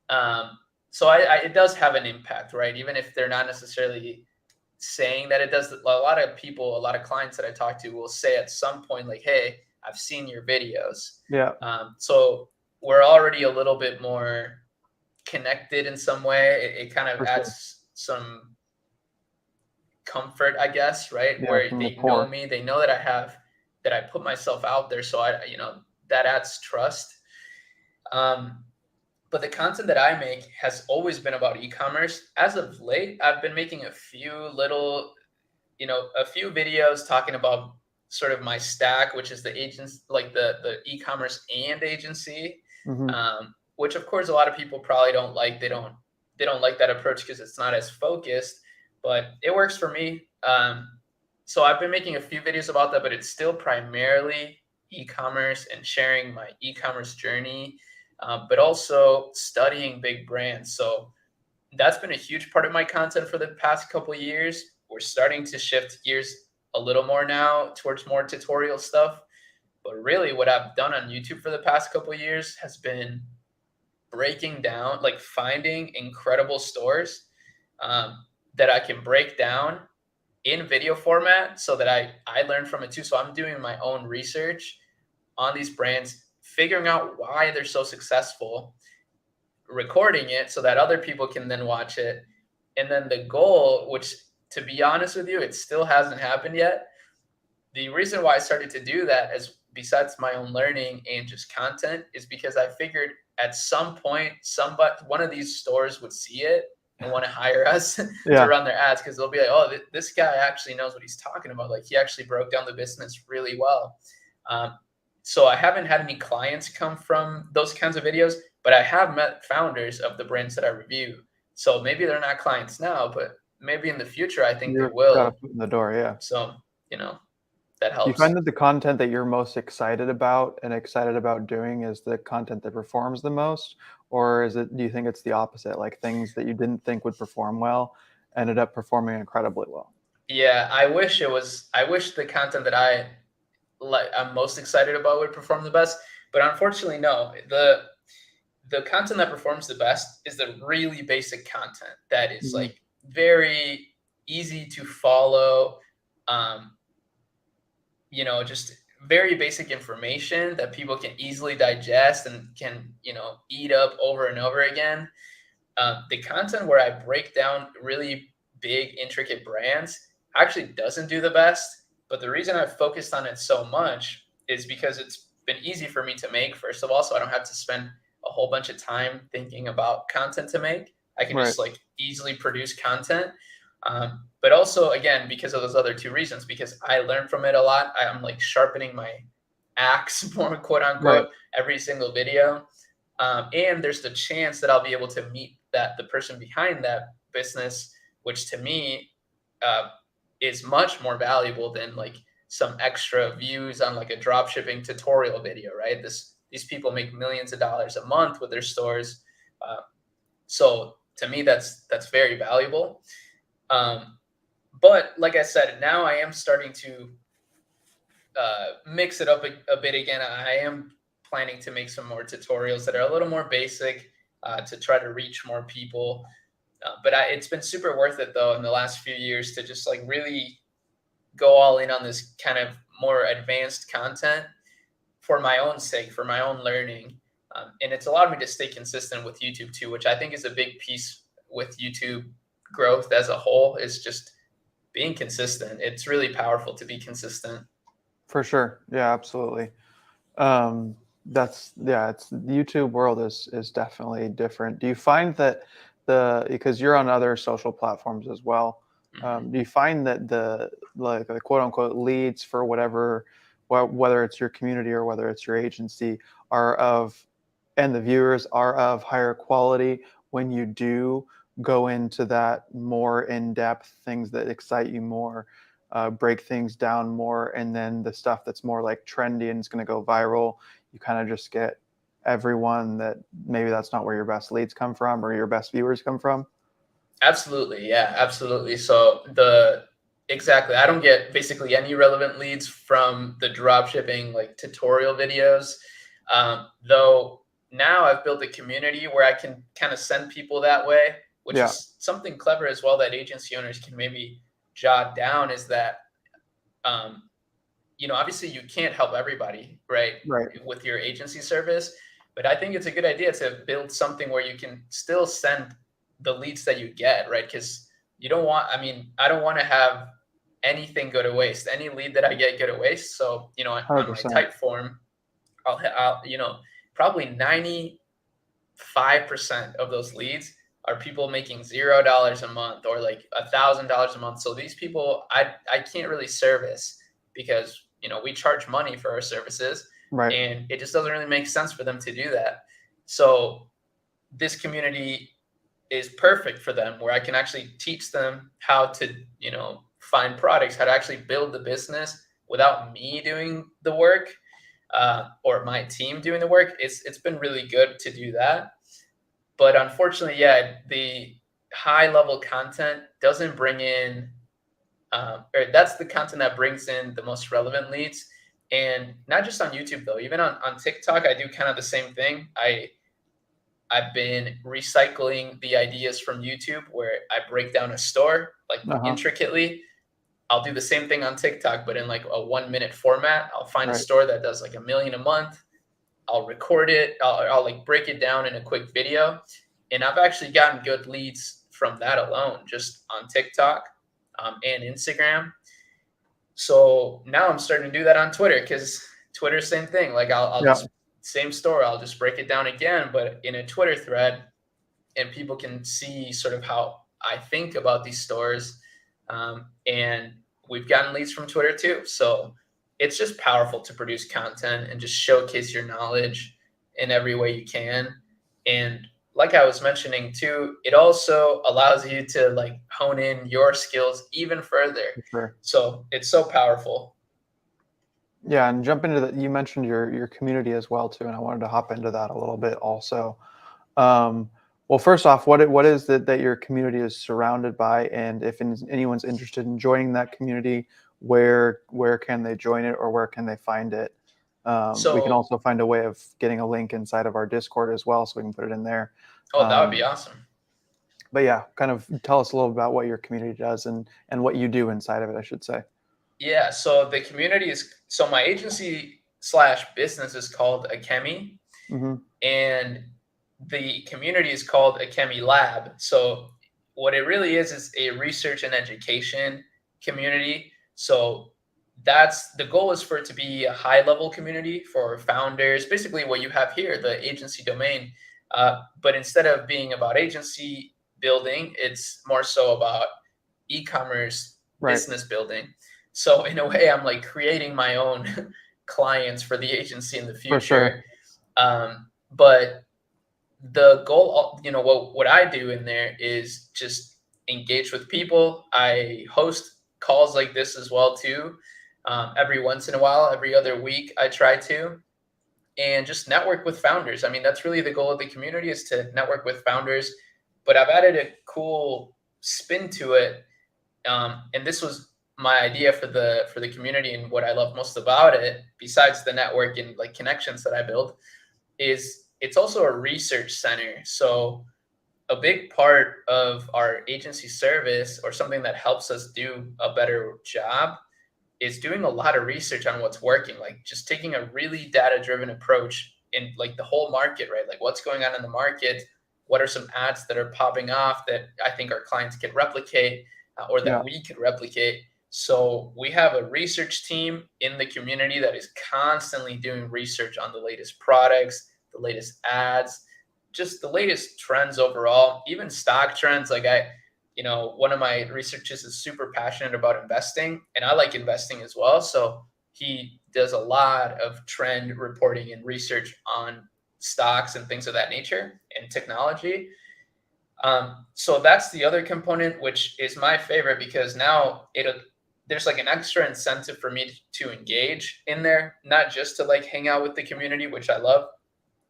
Um, so it does have an impact, right? Even if they're not necessarily saying that it does. A lot of people, a lot of clients that I talk to will say at some point, like, "Hey, I've seen your videos." Yeah, So we're already a little bit more connected in some way. It kind of for sure. adds some comfort, I guess, right? Yeah, Where some they know rapport. me, they know that I put myself out there. So that adds trust. Um, but the content that I make has always been about e-commerce. As of late, I've been making a few videos talking about sort of my stack, which is the agents, like the e-commerce and agency, Hmm. which of course a lot of people probably don't like. They don't like that approach because it's not as focused, but it works for me. So I've been making a few videos about that, but it's still primarily e-commerce and sharing my e-commerce journey, but also studying big brands. So that's been a huge part of my content for the past couple of years. We're starting to shift gears a little more now towards more tutorial stuff. But really what I've done on YouTube for the past couple of years has been breaking down, like finding incredible stores that I can break down in video format so that I learn from it too. So I'm doing my own research on these brands, figuring out why they're so successful, recording it so that other people can then watch it. And then the goal, which to be honest with you, it still hasn't happened yet. The reason why I started to do that, as besides my own learning and just content, is because I figured at some point one of these stores would see it and want to hire us to Yeah. run their ads, because they'll be like, oh, this guy actually knows what he's talking about. Like, he actually broke down the business really well. So I haven't had any clients come from those kinds of videos, but I have met founders of the brands that I review. So maybe they're not clients now, but maybe in the future, I think they You've got a will. foot in the door, yeah. So, that Do you find helps. that the content that you're most excited about doing is the content that performs the most? Or do you think it's the opposite? Like things that you didn't think would perform well ended up performing incredibly well? Yeah, I wish the content that I'm most excited about would perform the best, but unfortunately, no. The content that performs the best is the really basic content that is Mhm. like very easy to follow. Um, just very basic information that people can easily digest and can, eat up over and over again. The content where I break down really big, intricate brands actually doesn't do the best. But the reason I've focused on it so much is because it's been easy for me to make, first of all, so I don't have to spend a whole bunch of time thinking about content to make. I can Right. just like easily produce content. But also, again, because of those other two reasons, because I learn from it a lot. I'm like sharpening my axe, more quote Right. unquote, every single video. And there's the chance that I'll be able to meet the person behind that business, which to me uh, is much more valuable than like some extra views on like a drop shipping tutorial video, right? These people make millions of dollars a month with their stores, uh, so to me that's very valuable. Um, but like I said, now I am starting to mix it up a bit again. I am planning to make some more tutorials that are a little more basic to try to reach more people. But it's been super worth it though in the last few years to just like really go all in on this kind of more advanced content for my own sake, for my own learning. And it's allowed me to stay consistent with YouTube too, which I think is a big piece with YouTube growth as a whole, is just being consistent. It's really powerful to be consistent. For sure. Yeah, absolutely. It's the YouTube world is definitely different. Do you find that because you're on other social platforms as well, Mhm. do you find that the quote unquote leads for whether it's your community or whether it's your agency are of and the viewers are of higher quality when you do go into that more in-depth things that excite you more, break things down more, and then the stuff that's more like trendy and it's going to go viral, you kind of just get everyone that maybe that's not where your best leads come from or your best viewers come from? Absolutely. Yeah, absolutely. So exactly. I don't get basically any relevant leads from the drop shipping like tutorial videos. Though now I've built a community where I can kind of send people that way, which Yeah. is something clever as well that agency owners can maybe jot down, is that, um, obviously you can't help everybody, right, Right. with your agency service. But I think it's a good idea to build something where you can still send the leads that you get, right? Because I don't want to have anything go to waste, any lead that I get go to waste. So, on my 100%. type form, I'll probably 95% of those leads are people making $0 a month or like $1,000 a month. So these people I can't really service because we charge money for our services, Right. and it just doesn't really make sense for them to do that. So this community is perfect for them, where I can actually teach them how to find products, how to actually build the business without me doing the work, or my team doing the work. It's been really good to do that. But unfortunately, yeah, the high level content doesn't bring in, or that's the content that brings in the most relevant leads. And not just on YouTube though, even on TikTok, I do kind of the same thing. I've been recycling the ideas from YouTube where I break down a store like Uh-huh. intricately. I'll do the same thing on TikTok, but in like a 1 minute format. I'll find a Right. store that does like 1 million a month. I'll record it. I'll like break it down in a quick video. And I've actually gotten good leads from that alone, just on TikTok and Instagram. So now I'm starting to do that on Twitter because Twitter, same thing. Like I'll Yeah, just, same story, I'll just break it down again, but in a Twitter thread, and people can see sort of how I think about these stores. And we've gotten leads from Twitter too. So it's just powerful to produce content and just showcase your knowledge in every way you can. And like I was mentioning too, it also allows you to like hone in your skills even further. for sure. So it's so powerful. Yeah, and jump into that. You mentioned your community as well too, and I wanted to hop into that a little bit also. Um, well, first off, what is it that your community is surrounded by, and if anyone's interested in joining that community, where can they join it, or where can they find it? We can So, also find a way of getting a link inside of our Discord as well, so we can put it in there. oh, that would be Um, awesome. but yeah, kind of tell us a little about what your community does and what you do inside of it, I should say. Yeah. So the community is, so my agency slash business is called Akemi, Hmm. and the community is called Akemi Lab. So what it really is a research and education community. So that's the goal, is for it to be a high level community for founders, basically what you have here, the agency domain. But instead of being about agency building, it's more so about e-commerce Right, business building. So in a way, I'm like creating my own clients for the agency in the for future. sure. But the goal, what I do in there is just engage with people. I host calls like this as well too. Every once in a while, every other week, I try to, and just network with founders. I mean, that's really the goal of the community, is to network with founders. But I've added a cool spin to it, and this was my idea for the community, and what I love most about it, besides the network and like connections that I build, is it's also a research center. So a big part of our agency service, or something that helps us do a better job, is doing a lot of research on what's working, like just taking a really data driven approach in like the whole market, right? Like what's going on in the market, what are some ads that are popping off that I think our clients can replicate, or Yeah, that we could replicate. So we have a research team in the community that is constantly doing research on the latest products, the latest ads, just the latest trends overall, even stock trends. Like one of my researchers is super passionate about investing, and I like investing as well. So he does a lot of trend reporting and research on stocks and things of that nature, and technology. So that's the other component, which is my favorite, because now there's like an extra incentive for me to engage in there, not just to like hang out with the community, which I love,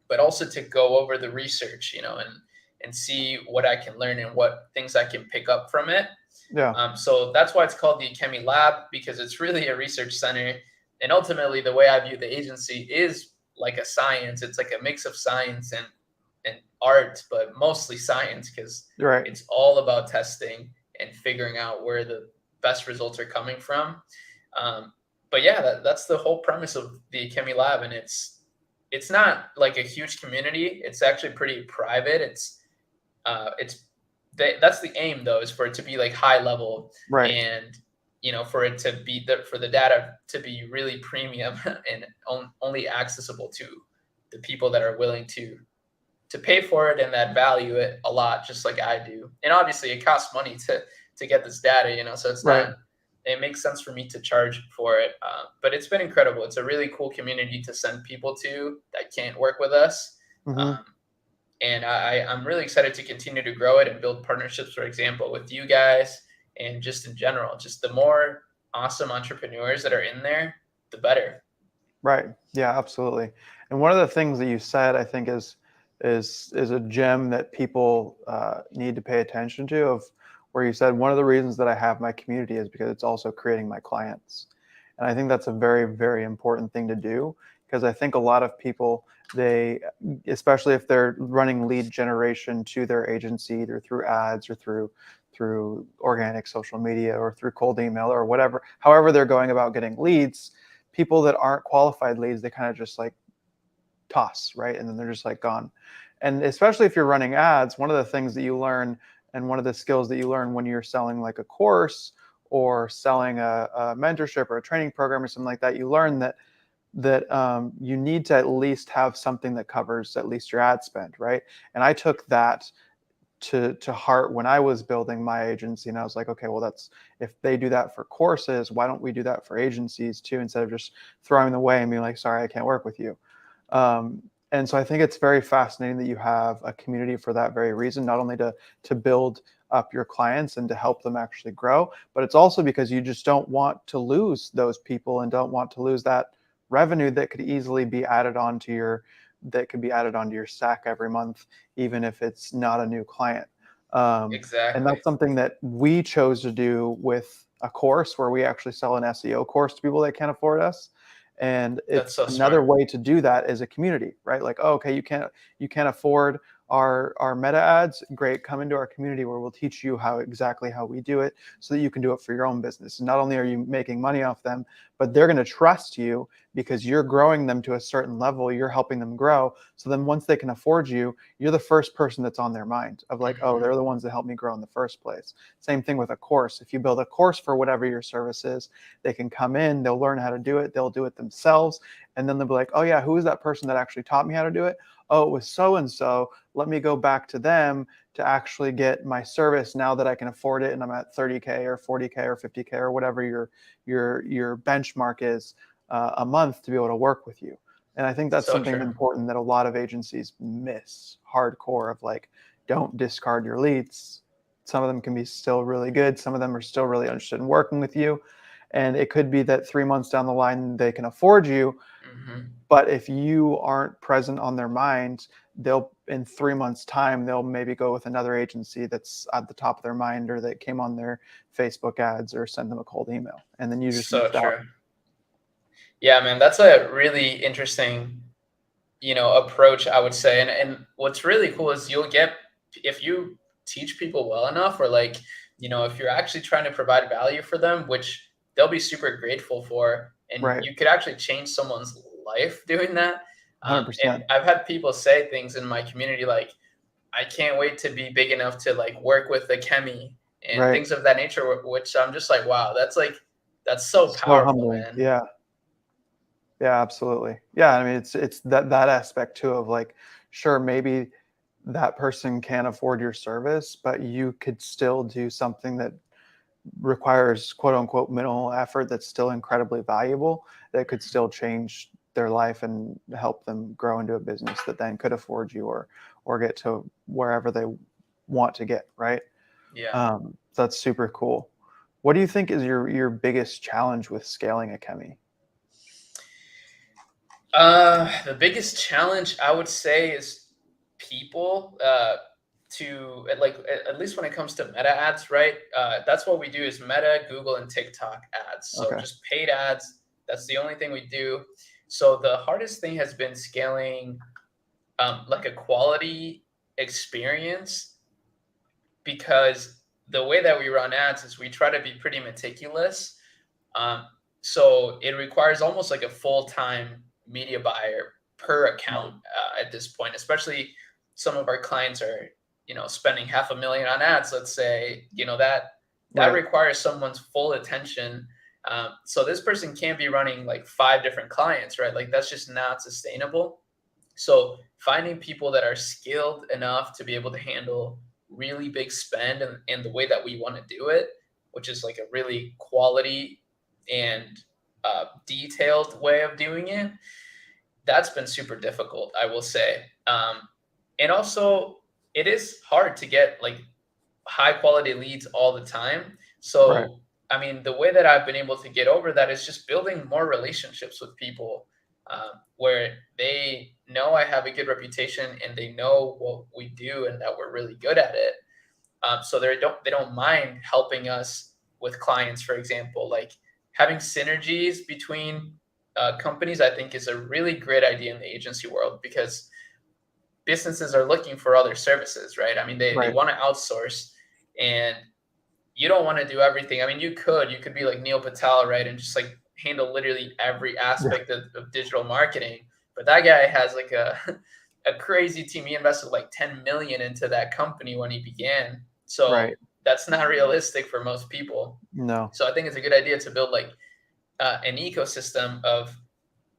but also to go over the research, and see what I can learn and what things I can pick up from it. yeah, So that's why it's called the Akemi Lab, because it's really a research center. And ultimately, the way I view the agency is like a science. It's like a mix of science and art, but mostly science, because you're right. it's all about testing and figuring out where the best results are coming from. Um, but yeah, that's the whole premise of the Akemi Lab, and it's not like a huge community. It's actually pretty private. It's that's the aim though, is for it to be like high level, Right. and for it to be for the data to be really premium and only accessible to the people that are willing to pay for it and that value it a lot, just like I do. And obviously, it costs money to get this data, so it's Right. not. It makes sense for me to charge for it, but it's been incredible. It's a really cool community to send people to that can't work with us. Hmm. Um, and I'm really excited to continue to grow it and build partnerships, for example, with you guys, and just in general. Just the more awesome entrepreneurs that are in there, the better. Right. Yeah, absolutely. And one of the things that you said, I think, is a gem that people need to pay attention to. Of where you said one of the reasons that I have my community is because it's also creating my clients. And I think that's a very, very important thing to do, because I think a lot of people, they, especially if they're running lead generation to their agency, either through ads or through organic social media or through cold email or whatever, however they're going about getting leads, people that aren't qualified leads, they kind of just like toss, right? And then they're just like gone. And especially if you're running ads, one of the things that you learn, and one of the skills that you learn when you're selling like a course or selling a mentorship or a training program or something like that, you learn that you need to at least have something that covers at least your ad spend, right? And I took that to heart when I was building my agency, and I was like, okay, well, that's, if they do that for courses, why don't we do that for agencies too, instead of just throwing them away and being like, sorry, I can't work with you. And so I think it's very fascinating that you have a community for that very reason, not only to build up your clients and to help them actually grow, but it's also because you just don't want to lose those people and don't want to lose that revenue that could easily be added onto your stack every month, even if it's not a new client. And Exactly. that's something that we chose to do with a course, where we actually sell an SEO course to people that can't afford us. And That's it's so another smart. way to do that as a community, right? Like, oh, okay, you can't afford our meta ads. Great, come into our community where we'll teach you exactly how we do it, so that you can do it for your own business. And not only are you making money off them, but they're going to trust you because you're growing them to a certain level. You're helping them grow. So then once they can afford you, you're the first person that's on their mind of like, oh, Hmm. they're the ones that helped me grow in the first place. Same thing with a course. If you build a course for whatever your service is, they can come in, they'll learn how to do it, they'll do it themselves, and then they'll be like, oh yeah, who is that person that actually taught me how to do it? Oh, it was so and so. Let me go back to them to actually get my service now that I can afford it, and I'm at 30K or 40K or 50K or whatever your benchmark is a month, to be able to work with you. And I think that's So something true. important that a lot of agencies miss hardcore, of like, don't discard your leads. Some of them can be still really good. Some of them are still really interested in working with you. And it could be that 3 months down the line, they can afford you. Hmm. But if you aren't present on their mind, in 3 months' time, they'll maybe go with another agency that's at the top of their mind, or that came on their Facebook ads or sent them a cold email. And then you just So missed out. true. Yeah, man, that's a really interesting, approach, I would say. And what's really cool is you'll get, if you teach people well enough, or like, if you're actually trying to provide value for them, which they'll be super grateful for, and Right. you could actually change someone's life doing that. And 100%. I've had people say things in my community like, I can't wait to be big enough to like work with the chemi and Right. things of that nature, which I'm just like, wow, that's so So powerful, humbling. man. Yeah. Yeah, absolutely. Yeah, I mean, it's that aspect too of like, sure, maybe that person can't afford your service, but you could still do something that requires quote unquote minimal effort that's still incredibly valuable, that could still change their life and help them grow into a business that then could afford you, or get to wherever they want to get, right? Yeah. So that's super cool. What do you think is your biggest challenge with scaling a chemi? The biggest challenge I would say is people, at least when it comes to meta ads, right? That's what we do is Meta, Google, and TikTok ads. So Okay. just paid ads. That's the only thing we do. So the hardest thing has been scaling like a quality experience, because the way that we run ads is we try to be pretty meticulous. Um, so it requires almost like a full-time media buyer per account at this point, especially some of our clients are, spending $500,000 on ads, let's say, that Right. requires someone's full attention. So this person can't be running like 5 different clients, right? Like that's just not sustainable. So finding people that are skilled enough to be able to handle really big spend and the way that we want to do it, which is like a really quality and detailed way of doing it, that's been super difficult, I will say. And also, it is hard to get like high quality leads all the time. Right. So, I mean, the way that I've been able to get over that is just building more relationships with people, where they know I have a good reputation and they know what we do and that we're really good at it. So they don't mind helping us with clients, for example. Like having synergies between companies, I think, is a really great idea in the agency world, because businesses are looking for other services, right? I mean, they Right. want to outsource, and you don't want to do everything. I mean, you could be like Neil Patel, right? And just like handle literally every Yeah. aspect of digital marketing. But that guy has like a crazy team. He invested like 10 million into that company when he began. So Right. that's not realistic for most people. No. So I think it's a good idea to build like an ecosystem of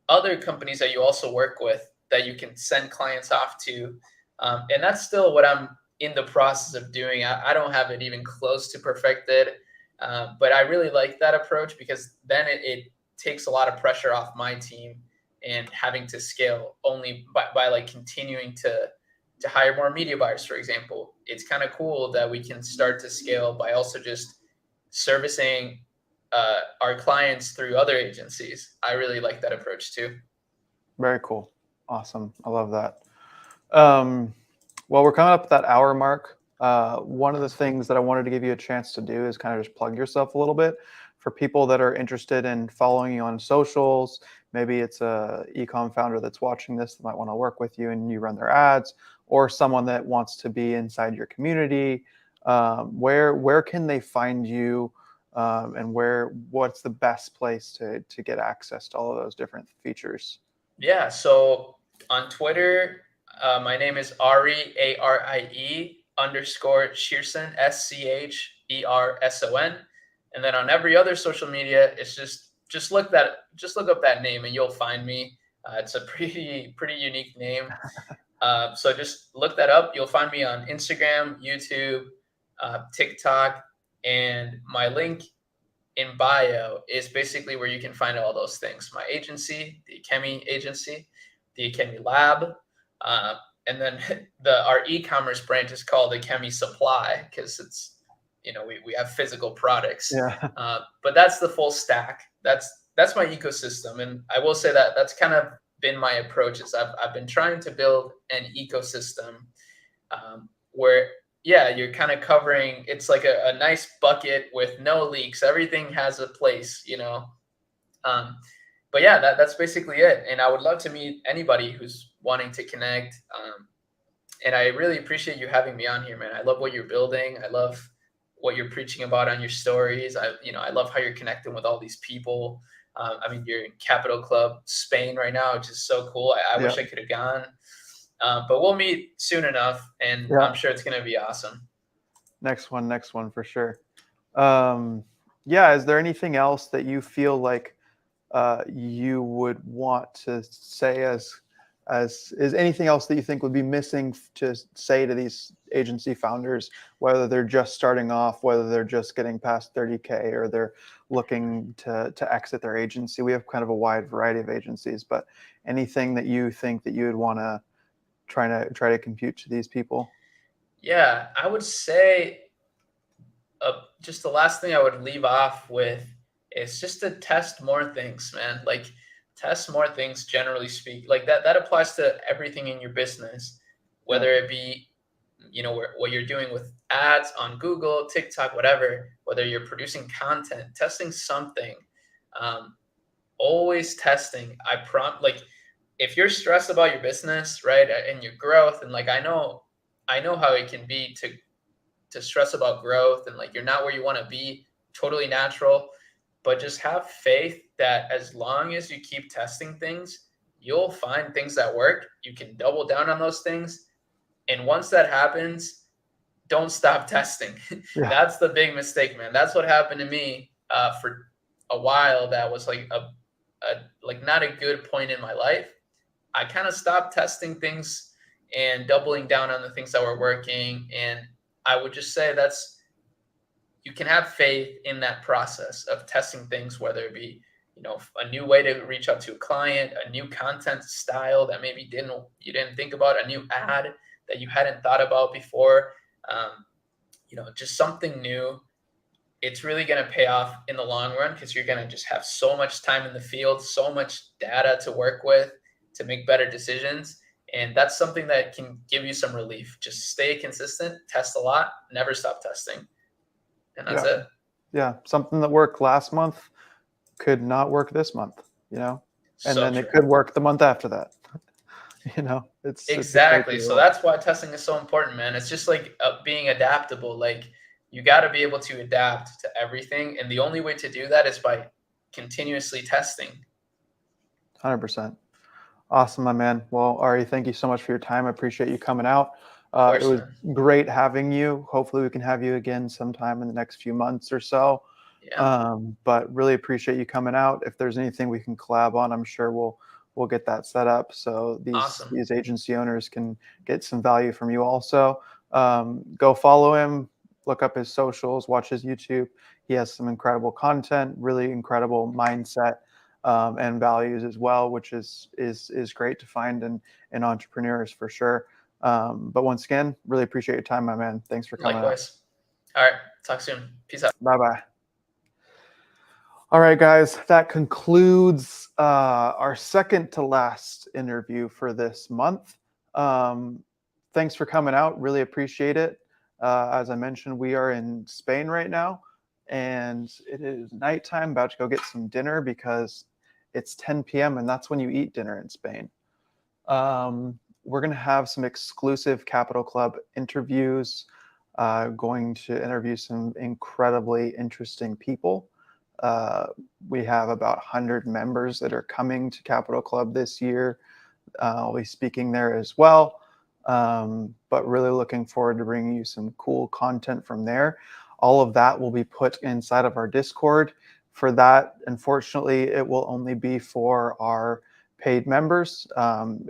other companies that you also work with that you can send clients off to. And that's still what I'm in the process of doing. I don't have it even close to perfected, but I really like that approach, because then it takes a lot of pressure off my team and having to scale only by like continuing to hire more media buyers, for example. It's kind of cool that we can start to scale by also just servicing our clients through other agencies. I really like that approach too. Very cool. Awesome. I love that. Um, well, we're coming up at that hour mark. One of the things that I wanted to give you a chance to do is kind of just plug yourself a little bit for people that are interested in following you on socials. Maybe it's a ecom founder that's watching this that might want to work with you and you run their ads, or someone that wants to be inside your community. Where can they find you, and what's the best place to get access to all of those different features? Yeah. So on Twitter, my name is Arie, ARIE underscore Scherson, SCHERSON. And then on every other social media, it's just look up that name and you'll find me. It's a pretty unique name. So just look that up. You'll find me on Instagram, YouTube, TikTok, and my link in bio is basically where you can find all those things. My agency, the Ecommerce agency, the Ecommerce lab, uh, and then our e-commerce brand is called Ecommerce Supply, because it's, we have physical products. Yeah. But that's the full stack. That's my ecosystem, and I will say that that's kind of been my approach. Is I've been trying to build an ecosystem, where, yeah, you're kind of covering, it's like a nice bucket with no leaks. Everything has a place. Um, but yeah, that's basically it. And I would love to meet anybody who's wanting to connect. And I really appreciate you having me on here, man. I love what you're building. I love what you're preaching about on your stories. I love how you're connecting with all these people. I mean, you're in Capital Club Spain right now, which is so cool. I Yeah. wish I could have gone. But we'll meet soon enough, and Yeah. I'm sure it's going to be awesome. Next one for sure. Yeah, is there anything else that you feel like you would want to say as is anything else that you think would be missing to say to these agency founders, whether they're just starting off, whether they're just getting past 30K, or they're looking to exit their agency? We have kind of a wide variety of agencies, but anything that you think that you would want to try to compute to these people? Yeah, I would say just the last thing I would leave off with is just to test more things, man. Like, test more things, generally speak. Like that applies to everything in your business, Yeah. whether it be, what you're doing with ads on Google, TikTok, whatever, whether you're producing content, testing something, um, always testing. Like, if you're stressed about your business, right, and your growth, and like, I know how it can be to stress about growth, and like you're not where you want to be, totally natural. But just have faith that as long as you keep testing things, you'll find things that work. You can double down on those things. And once that happens, don't stop testing. Yeah. That's the big mistake, man. That's what happened to me for a while. That was like like not a good point in my life. I kind of stopped testing things and doubling down on the things that were working. And I would just say you can have faith in that process of testing things, whether it be, a new way to reach out to a client, a new content style that maybe you didn't think about, a new ad that you hadn't thought about before, just something new. It's really going to pay off in the long run, because you're going to just have so much time in the field, so much data to work with to make better decisions. And that's something that can give you some relief. Just stay consistent, test a lot, never stop testing. And that's Yeah. it. Yeah. Something that worked last month could not work this month, you know, and So then it true. could work the month after that. It's a Exactly. crazy So world. that's why testing is so important, man. It's just like being adaptable. Like you got to be able to adapt to everything, and the only way to do that is by continuously testing. 100%. Awesome, my man. Well, Ari, thank you so much for your time. I appreciate you coming out. Of It course, was man. great having you. Hopefully we can have you again sometime in the next few months or so. Yeah. But really appreciate you coming out. If there's anything we can collab on, I'm sure we'll get that set up so Awesome. these agency owners can get some value from you also. Go follow him, look up his socials, watch his YouTube. He has some incredible content, really incredible mindset, and values as well, which is great to find in entrepreneurs for sure. But once again, really appreciate your time, my man. Thanks for coming out. Likewise. All right. Talk soon. Peace out. Bye bye. All right, guys, that concludes our second to last interview for this month. Thanks for coming out. Really appreciate it. As I mentioned, we are in Spain right now, and it is nighttime. About to go get some dinner because it's 10 p.m. and that's when you eat dinner in Spain. We're going to have some exclusive Capital Club interviews, going to interview some incredibly interesting people. We have about 100 members that are coming to Capital Club this year. I'll be speaking there as well, but really looking forward to bringing you some cool content from there. All of that will be put inside of our Discord. For that, unfortunately, it will only be for our paid members.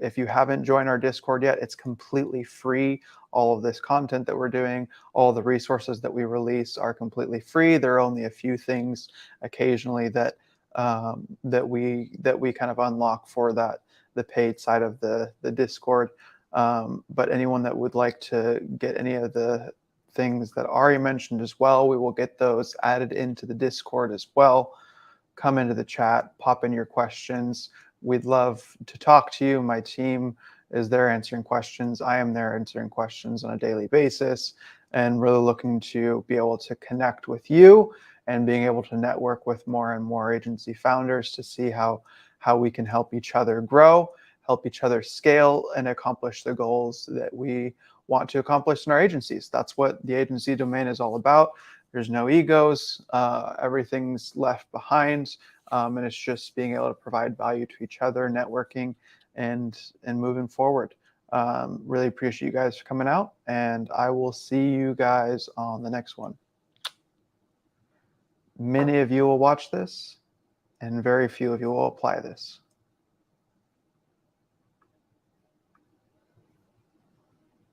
If you haven't joined our Discord yet, it's completely free. All of this content that we're doing, all the resources that we release are completely free. There are only a few things occasionally that we kind of unlock for the paid side of the Discord. But anyone that would like to get any of the things that Ari mentioned as well, we will get those added into the Discord as well. Come into the chat, pop in your questions. We'd love to talk to you. My team is there answering questions. I am there answering questions on a daily basis, and really looking to be able to connect with you and being able to network with more and more agency founders to see how we can help each other grow, help each other scale, and accomplish the goals that we want to accomplish in our agencies. That's what the agency domain is all about. There's no egos. Everything's left behind. And it's just being able to provide value to each other, networking, and moving forward. Really appreciate you guys for coming out, and I will see you guys on the next one. Many of you will watch this, and very few of you will apply this.